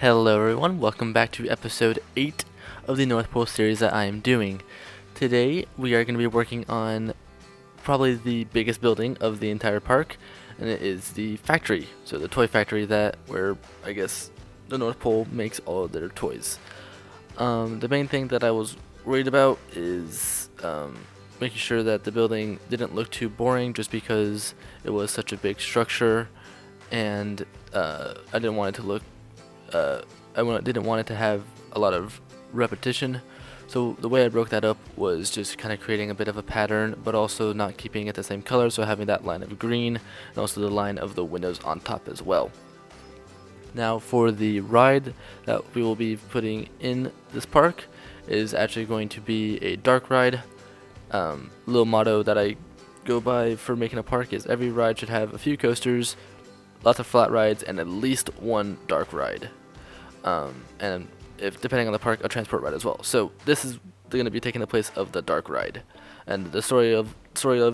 Hello everyone, welcome back to episode 8 of the North Pole series that I am doing. Today we are going to be working on probably the biggest building of the entire park, and it is the factory. So the toy factory where I guess the North Pole makes all of their toys. The main thing that I was worried about is making sure that the building didn't look too boring just because it was such a big structure, and I didn't want it to look didn't want it to have a lot of repetition. So the way I broke that up was just kind of creating a bit of a pattern, but also not keeping it the same color, so having that line of green and also the line of the windows on top as well. Now for the ride that we will be putting in this park is actually going to be a dark ride. Little motto that I go by for making a park is every ride should have a few coasters, lots of flat rides, and at least one dark ride. And if depending on the park, a transport ride as well. So this is going to be taking the place of the dark ride, and the story of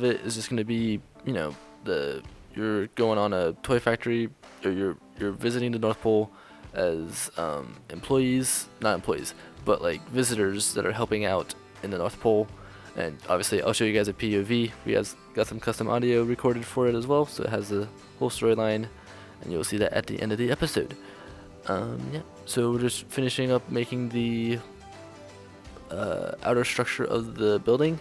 it is just going to be, you're going on a toy factory, or you're visiting the North Pole as not employees, but like visitors that are helping out in the North Pole. And obviously, I'll show you guys a POV. We guys got some custom audio recorded for it as well, so it has the whole storyline, and you'll see that at the end of the episode. Yeah, so we're just finishing up making the outer structure of the building,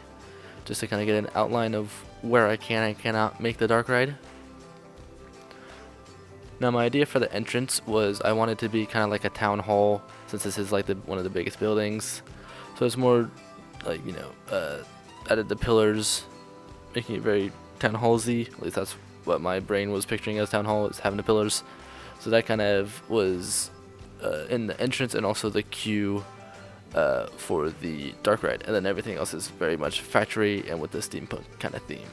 just to kind of get an outline of where I can and cannot make the dark ride. Now my idea for the entrance was I wanted to be kind of like a town hall, since this is like one of the biggest buildings. So it's more like, added the pillars, making it very town hall-y. At least that's what my brain was picturing as town hall, is having the pillars. So that kind of was in the entrance, and also the queue for the dark ride. And then everything else is very much factory and with the steampunk kind of theme.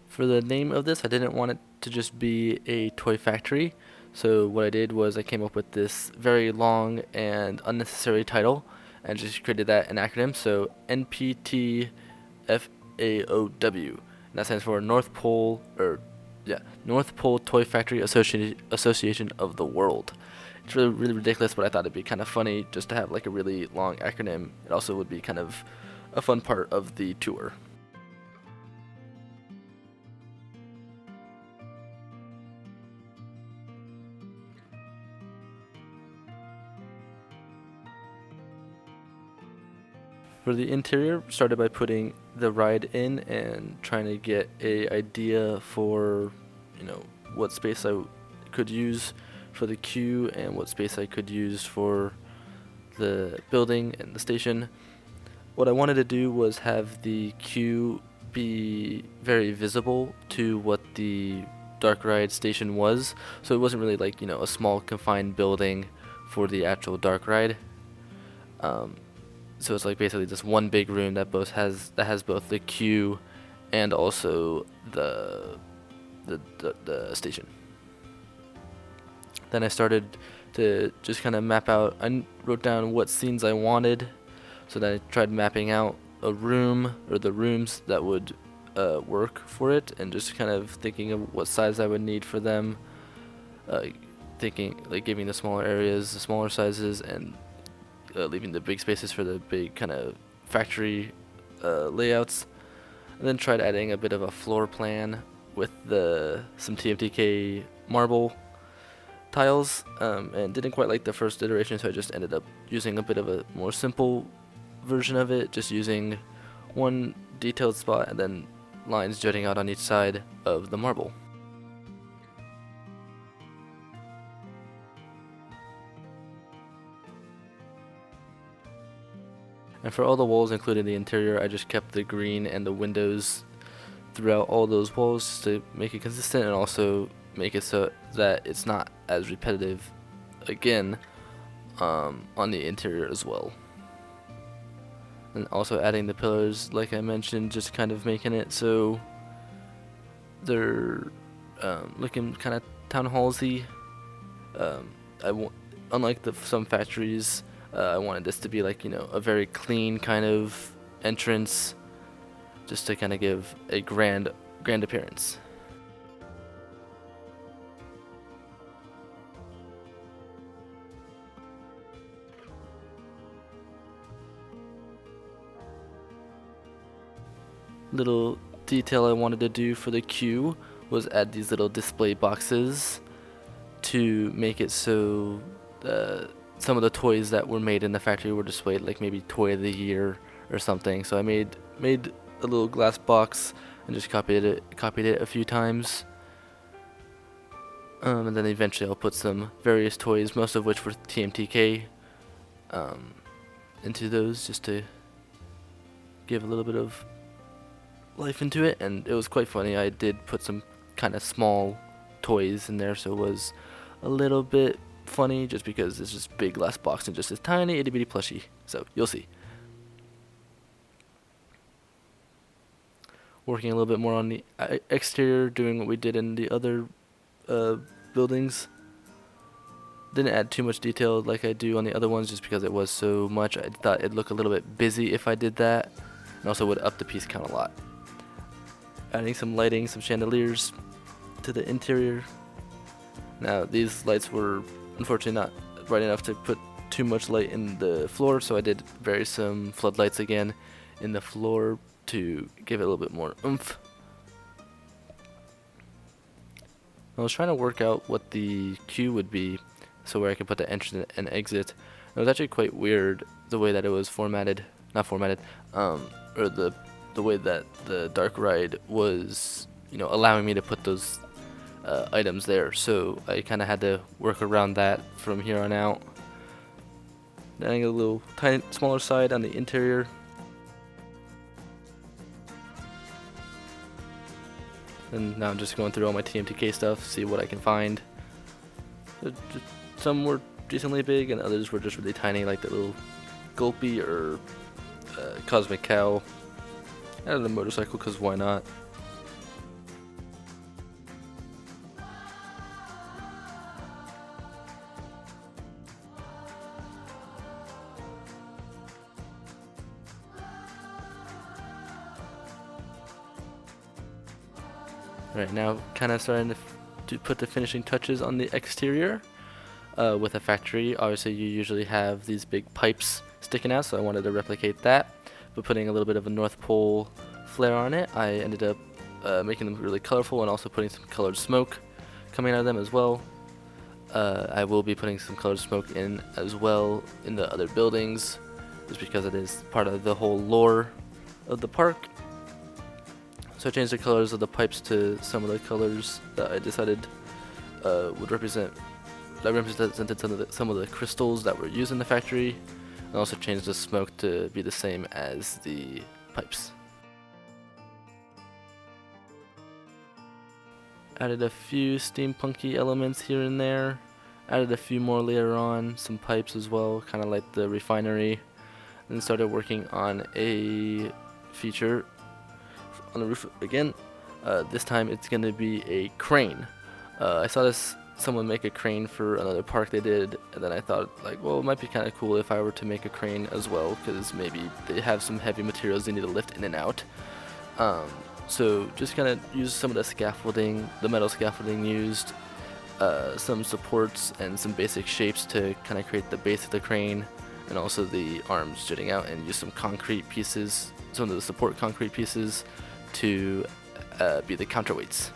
For the name of this, I didn't want it to just be a toy factory. So what I did was I came up with this very long and unnecessary title and just created that an acronym. So NPTFAOW. And that stands for North Pole Toy Factory Association of the World. It's really, really ridiculous, but I thought it'd be kind of funny just to have like a really long acronym. It also would be kind of a fun part of the tour. For the interior, started by putting the ride in and trying to get a idea for, what space I could use for the queue and what space I could use for the building and the station. What I wanted to do was have the queue be very visible to what the dark ride station was, so it wasn't really like, a small confined building for the actual dark ride. So it's like basically just one big room that has both the queue and also the station. Then I started to just kind of map out. I wrote down what scenes I wanted, so then I tried mapping out a room or the rooms that would work for it, and just kind of thinking of what size I would need for them. Thinking like giving the smaller areas the smaller sizes, and leaving the big spaces for the big kind of factory layouts. And then tried adding a bit of a floor plan with some TMTK marble tiles, and didn't quite like the first iteration, so I just ended up using a bit of a more simple version of it, just using one detailed spot and then lines jutting out on each side of the marble. And for all the walls, including the interior, I just kept the green and the windows throughout all those walls to make it consistent, and also make it so that it's not as repetitive again on the interior as well. and also adding the pillars, like I mentioned, just kind of making it so they're looking kind of town hallsy. Um, unlike some factories, I wanted this to be like, a very clean kind of entrance, just to kind of give a grand appearance. Little detail I wanted to do for the queue was add these little display boxes to make it so some of the toys that were made in the factory were displayed, like maybe toy of the year or something. So I made a little glass box and just copied it a few times. And then eventually I'll put some various toys, most of which were TMTK, into those, just to give a little bit of life into it. And it was quite funny. I did put some kind of small toys in there, so it was a little bit funny, just because it's just big glass box and just this tiny itty bitty plushie. So you'll see. Working a little bit more on the exterior, doing what we did in the other buildings. Didn't add too much detail like I do on the other ones, just because it was so much. I thought it'd look a little bit busy if I did that, and also would up the piece count a lot. Adding some lighting, some chandeliers to the interior. Now these lights were unfortunately not bright enough to put too much light in the floor, so I did vary some floodlights again in the floor to give it a little bit more oomph. I was trying to work out what the queue would be, so where I could put the entrance and exit. It was actually quite weird the way that it was formatted, or the way that the dark ride was, allowing me to put those items there. So I kind of had to work around that from here on out. Adding a little tiny, smaller side on the interior. And now I'm just going through all my TMTK stuff, see what I can find. Some were decently big, and others were just really tiny, like the little Gulpy or Cosmic Cow. Added a motorcycle, because why not? Right now, kind of starting to put the finishing touches on the exterior. With a factory, obviously you usually have these big pipes sticking out, so I wanted to replicate that. But putting a little bit of a North Pole flare on it, I ended up making them really colorful, and also putting some colored smoke coming out of them as well. I will be putting some colored smoke in as well in the other buildings, just because it is part of the whole lore of the park. So I changed the colors of the pipes to some of the colors that I decided represented some of the crystals that were used in the factory, and also changed the smoke to be the same as the pipes. Added a few steampunky elements here and there. Added a few more later on, some pipes as well, kind of like the refinery. And started working on a feature on the roof again. This time it's going to be a crane. I saw someone make a crane for another park they did, and then I thought, like, well, it might be kind of cool if I were to make a crane as well, because maybe they have some heavy materials they need to lift in and out. So just kind of use some of the scaffolding, the metal scaffolding used, some supports and some basic shapes to kind of create the base of the crane, and also the arms jutting out, and use some concrete pieces, some of the support concrete pieces to be the counterweights.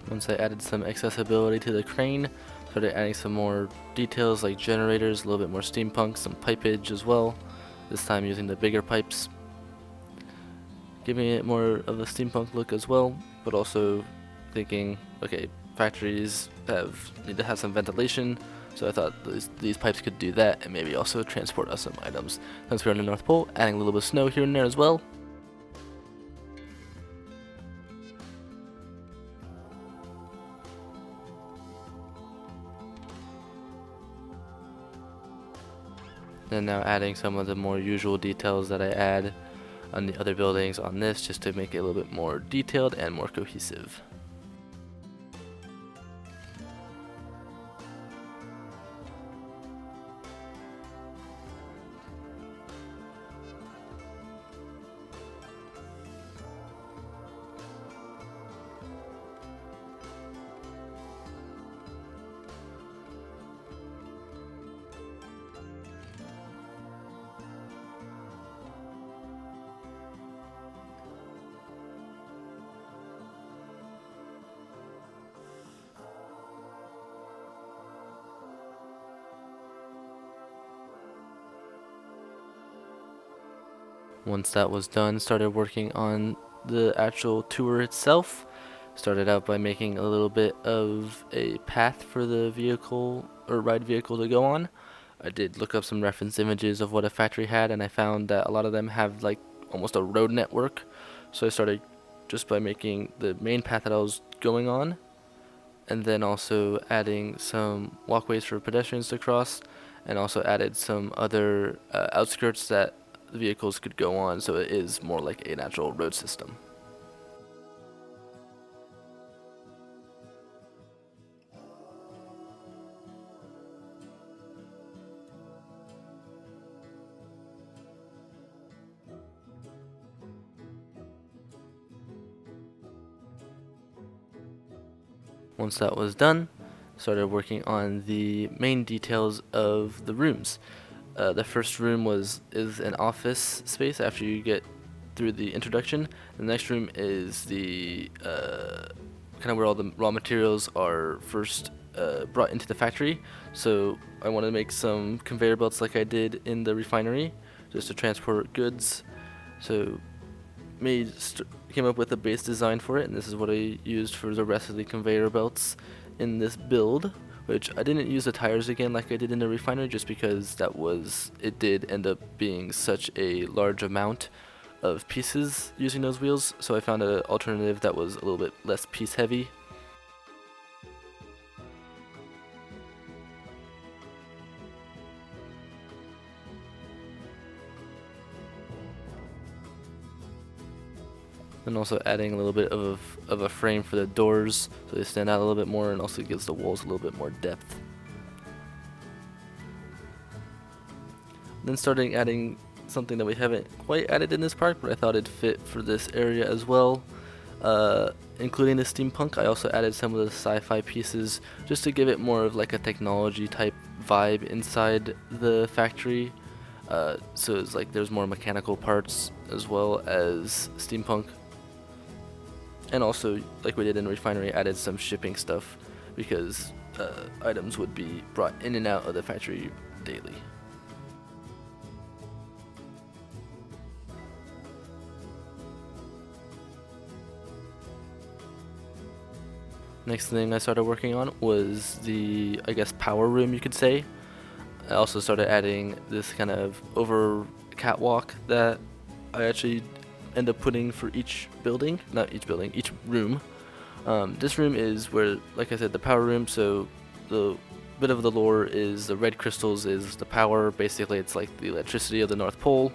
Once I added some accessibility to the crane, started adding some more details like generators, a little bit more steampunk, some pipage as well, this time using the bigger pipes, giving it more of a steampunk look as well, but also thinking, okay, factories need to have some ventilation, so I thought these pipes could do that and maybe also transport us some items. Since we're on the North Pole, adding a little bit of snow here and there as well. And now adding some of the more usual details that I add on the other buildings on this, just to make it a little bit more detailed and more cohesive. Once that was done, started working on the actual tour itself. Started out by making a little bit of a path for the vehicle or ride vehicle to go on. I did look up some reference images of what a factory had, and I found that a lot of them have like almost a road network. So I started just by making the main path that I was going on, and then also adding some walkways for pedestrians to cross, and also added some other outskirts that the vehicles could go on, so it is more like a natural road system. Once that was done, started working on the main details of the rooms. The first room is an office space after you get through the introduction. The next room is the kind of where all the raw materials are first brought into the factory. So I want to make some conveyor belts like I did in the refinery, just to transport goods. So came up with a base design for it, and this is what I used for the rest of the conveyor belts in this build, which I didn't use the tires again like I did in the refinery, just because it did end up being such a large amount of pieces using those wheels, so I found an alternative that was a little bit less piece heavy. And also adding a little bit of a frame for the doors so they stand out a little bit more, and also gives the walls a little bit more depth. Then starting adding something that we haven't quite added in this park, but I thought it'd fit for this area as well. Including the steampunk, I also added some of the sci-fi pieces just to give it more of like a technology type vibe inside the factory. So it's like there's more mechanical parts as well as steampunk. And also, like we did in the refinery, added some shipping stuff because items would be brought in and out of the factory daily. Next thing I started working on was the, I guess, power room, you could say. I also started adding this kind of over catwalk that I actually end up putting for each building, not each building, each room. This room is where, like I said, the power room, so the bit of the lore is the red crystals is the power. Basically, it's like the electricity of the North Pole.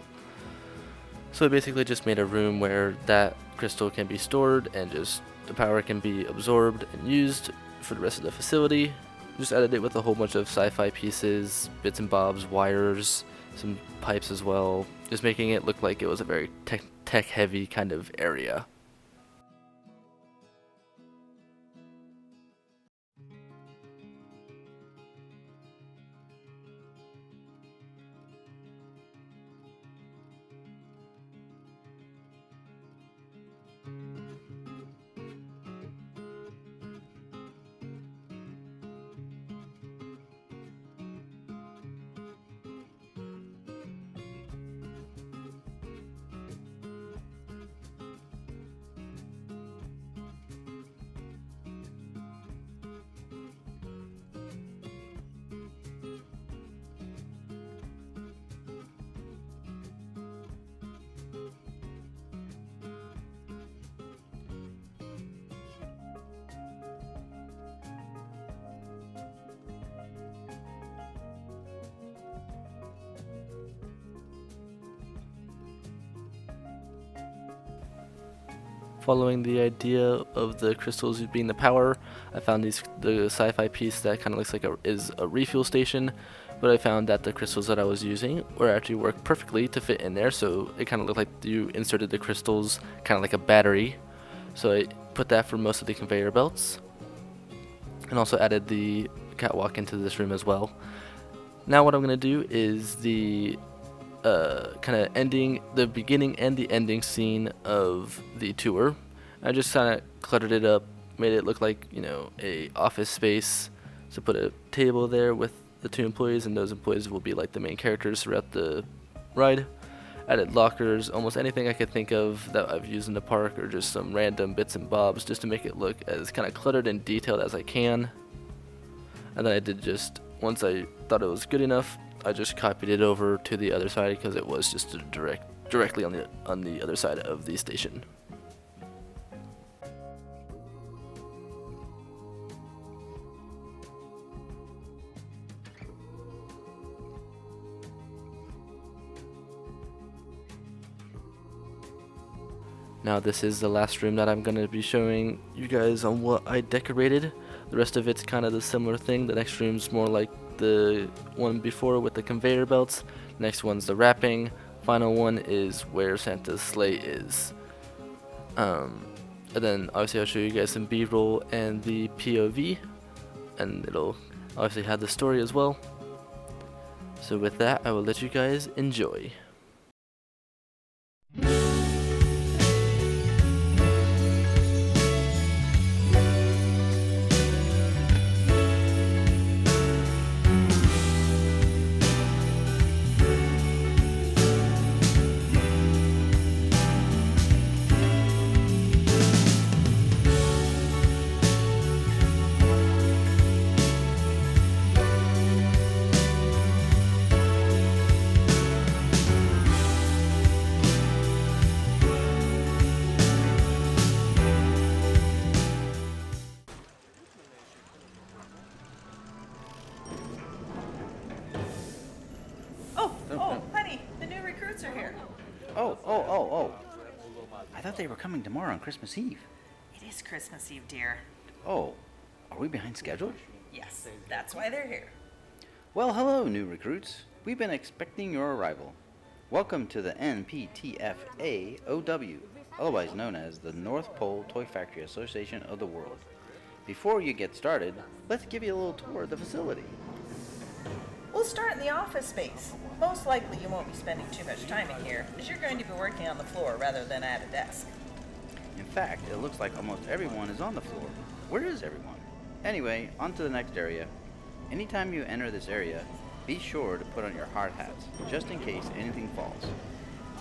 So I basically just made a room where that crystal can be stored and just the power can be absorbed and used for the rest of the facility. Just added it with a whole bunch of sci-fi pieces, bits and bobs, wires, some pipes as well, just making it look like it was a very tech heavy kind of area. following the idea of the crystals being the power. I found the sci-fi piece that kind of looks like is a refuel station, but I found that the crystals that I was using were actually worked perfectly to fit in there, so it kind of looked like you inserted the crystals kind of like a battery. So I put that for most of the conveyor belts, and also added the catwalk into this room as well. Now what I'm going to do is the kind of the beginning and the ending scene of the tour. I just kind of cluttered it up, made it look like, a office space. So put a table there with the 2 employees, and those employees will be like the main characters throughout the ride. Added lockers, almost anything I could think of that I've used in the park, or just some random bits and bobs just to make it look as kind of cluttered and detailed as I can. And then I did once I thought it was good enough, I just copied it over to the other side because it was just directly on the other side of the station. Now this is the last room that I'm going to be showing you guys on what I decorated. The rest of it's kind of the similar thing. The next room's more like the one before with the conveyor belts. Next one's the wrapping. Final one is where Santa's sleigh is. And then obviously I'll show you guys some B-roll and the POV, and it'll obviously have the story as well. So with that, I will let you guys enjoy. Oh. I thought they were coming tomorrow on Christmas Eve. It is Christmas Eve, dear. Oh, are we behind schedule? Yes, that's why they're here. Well, hello, new recruits. We've been expecting your arrival. Welcome to the NPTFAOW, otherwise known as the North Pole Toy Factory Association of the World. Before you get started, let's give you a little tour of the facility. We'll start in the office space. Most likely you won't be spending too much time in here, as you're going to be working on the floor rather than at a desk. In fact, it looks like almost everyone is on the floor. Where is everyone? Anyway, on to the next area. Anytime you enter this area, be sure to put on your hard hats, just in case anything falls.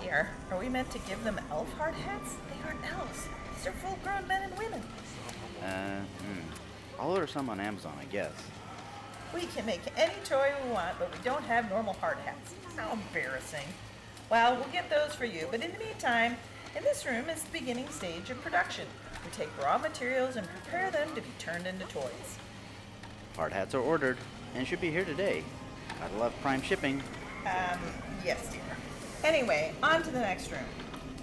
Dear, are we meant to give them elf hard hats? They aren't elves. These are full-grown men and women. I'll order some on Amazon, I guess. We can make any toy we want, but we don't have normal hard hats. How embarrassing. Well, we'll get those for you, but in the meantime, in this room is the beginning stage of production. We take raw materials and prepare them to be turned into toys. Hard hats are ordered, and should be here today. Gotta love Prime shipping. Yes, dear. Anyway, on to the next room.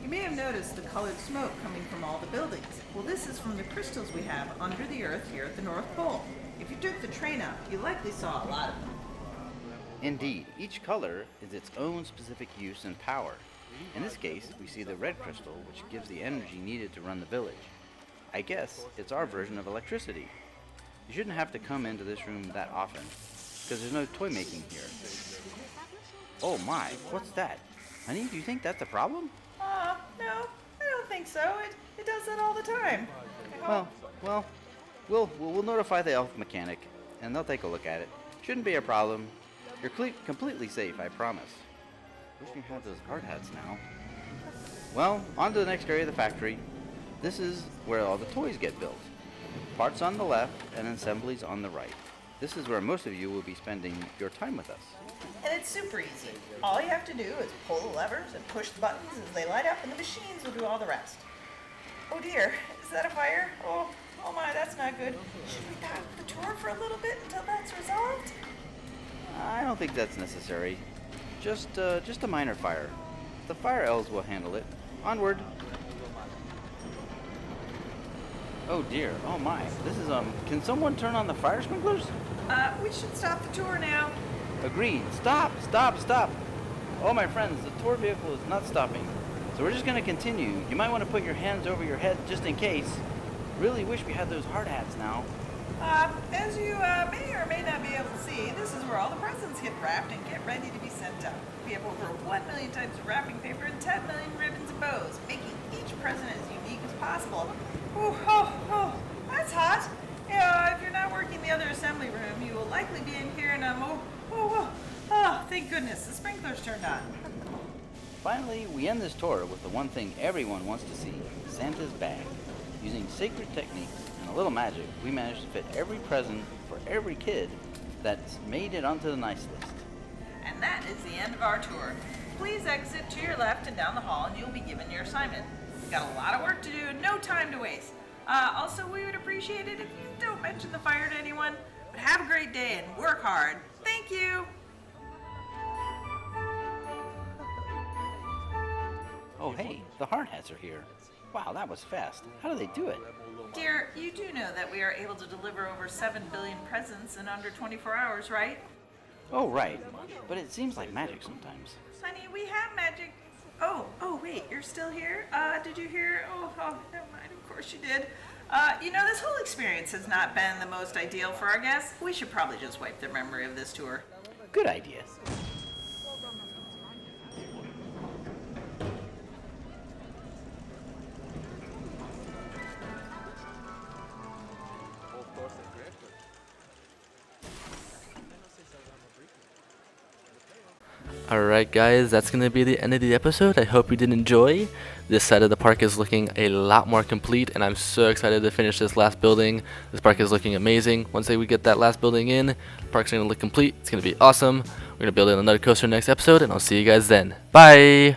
You may have noticed the colored smoke coming from all the buildings. Well, this is from the crystals we have under the earth here at the North Pole. If you took the train up, you likely saw a lot of them. Indeed, each color is its own specific use and power. In this case, we see the red crystal, which gives the energy needed to run the village. I guess it's our version of electricity. You shouldn't have to come into this room that often, because there's no toy making here. Oh my, what's that? Honey, do you think that's a problem? No, I don't think so. It does that all the time. Well, we'll notify the elf mechanic, and they'll take a look at it. Shouldn't be a problem. You're completely safe, I promise. Wish we had those hard hats now. Well, on to the next area of the factory. This is where all the toys get built. Parts on the left and assemblies on the right. This is where most of you will be spending your time with us. And it's super easy. All you have to do is pull the levers and push the buttons as they light up, and the machines will do all the rest. Oh dear, is that a fire? Oh my, that's not good. Should we back the tour for a little bit until that's resolved? I don't think that's necessary. Just a minor fire. The fire elves will handle it. Onward. Oh dear. Oh my. This is Can someone turn on the fire sprinklers? We should stop the tour now. Agreed. Stop! Stop! Stop! Oh my friends, the tour vehicle is not stopping. So we're just gonna continue. You might want to put your hands over your head just in case. Really wish we had those hard hats now. As you may or may not be able to see, this is where all the presents get wrapped and get ready to be sent out. We have over 1 million types of wrapping paper and 10 million ribbons and bows, making each present as unique as possible. That's hot. If you're not working the other assembly room, you will likely be in here and thank goodness, the sprinklers turned on. Finally, we end this tour with the one thing everyone wants to see, Santa's bag. Using sacred techniques and a little magic, we managed to fit every present for every kid that's made it onto the nice list. And that is the end of our tour. Please exit to your left and down the hall and you'll be given your assignment. We've got a lot of work to do and no time to waste. Also, we would appreciate it if you don't mention the fire to anyone. But have a great day and work hard. Thank you. Oh hey, the hard hats are here. Wow, that was fast. How do they do it? Dear, you do know that we are able to deliver over 7 billion presents in under 24 hours, right? Oh right, but it seems like magic sometimes. Honey, we have magic. Oh, wait, you're still here? Did you hear? Oh, never mind, of course you did. This whole experience has not been the most ideal for our guests. We should probably just wipe their memory of this tour. Good idea. Alright guys, that's going to be the end of the episode. I hope you did enjoy. This side of the park is looking a lot more complete and I'm so excited to finish this last building. This park is looking amazing. Once we get that last building in, the park's going to look complete. It's going to be awesome. We're going to build in another coaster next episode and I'll see you guys then. Bye!